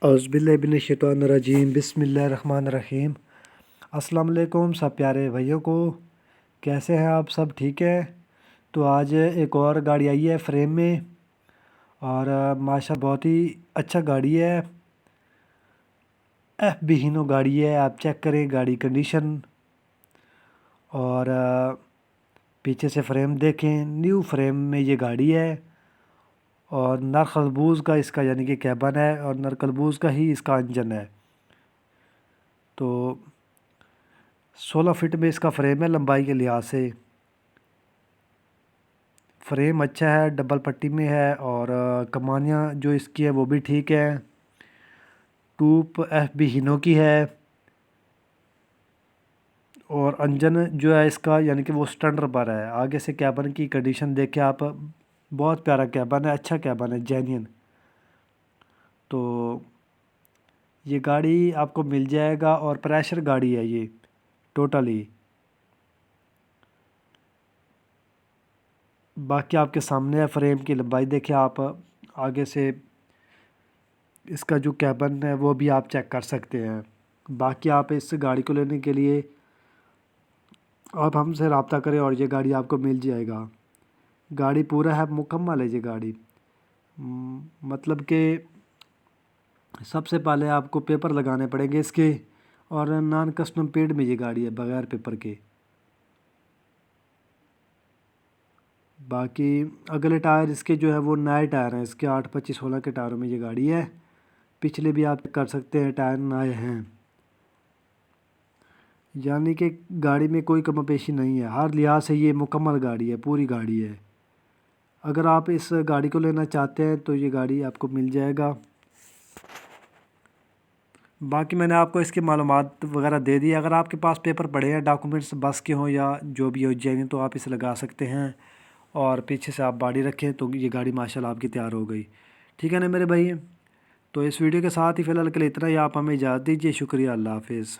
औज़ुबिल्लाहिमिनश्शैतानिर्रजीम बिस्मिल्लाहिर्रहमानिर्रहीम। अस्सलाम वालेकुम सब प्यारे भाइयों को, कैसे हैं आप सब? ठीक है। तो आज एक और गाड़ी आई है फ्रेम में और माशा बहुत ही अच्छा गाड़ी है। एफ बी हीनो गाड़ी है, आप चेक करें गाड़ी कंडीशन और पीछे से फ्रेम देखें, न्यू फ्रेम में ये गाड़ी है और नरकलबूज का इसका यानी कि कैबन है और नरकलबूज का ही इसका इंजन है। तो 16 फीट में इसका फ्रेम है लंबाई के लिहाज से। फ्रेम अच्छा है, डबल पट्टी में है और कमानियाँ जो इसकी है वो भी ठीक है। टूप एफ बी हीनो की है और इंजन जो है इसका यानी कि वो स्टैंडर्ड पर है। आगे से कैबन की कंडीशन देखें आप, बहुत प्यारा कैबन है, अच्छा कैबन है, जेन्युइन। तो ये गाड़ी आपको मिल जाएगा और प्रेशर गाड़ी है ये टोटली। बाकी आपके सामने है, फ्रेम की लंबाई देखें आप, आगे से इसका जो कैबन है वो भी आप चेक कर सकते हैं। बाकी आप इस गाड़ी को लेने के लिए आप हमसे रब्ता करें और ये गाड़ी आपको मिल जाएगा। गाड़ी पूरा है, मुकम्मल है ये गाड़ी। मतलब कि सबसे पहले आपको पेपर लगाने पड़ेंगे इसके और नॉन कस्टम पेड में ये गाड़ी है, बगैर पेपर के। बाकी अगले टायर इसके जो है वो नए टायर हैं, इसके 8-25-16 के टायरों में ये गाड़ी है। पिछले भी आप कर सकते हैं, टायर नए हैं, यानी कि गाड़ी में कोई कमी पेशी नहीं है। हर लिहाज से ये मुकम्मल गाड़ी है, पूरी गाड़ी है। अगर आप इस गाड़ी को लेना चाहते हैं तो ये गाड़ी आपको मिल जाएगा। बाकी मैंने आपको इसकी मालूमात वगैरह दे दी। अगर आपके पास पेपर पड़े हैं, डॉक्यूमेंट्स बस के हों या जो भी हो जेन्युइन, तो आप इसे लगा सकते हैं और पीछे से आप बॉडी रखें तो ये गाड़ी माशाल्लाह आपकी तैयार हो गई। ठीक है ना मेरे भाई? तो इस वीडियो के साथ ही फ़िलहाल के लिए इतना ही। आप हमें इजाज़त दीजिए। शुक्रिया, अल्लाह हाफ़िज़।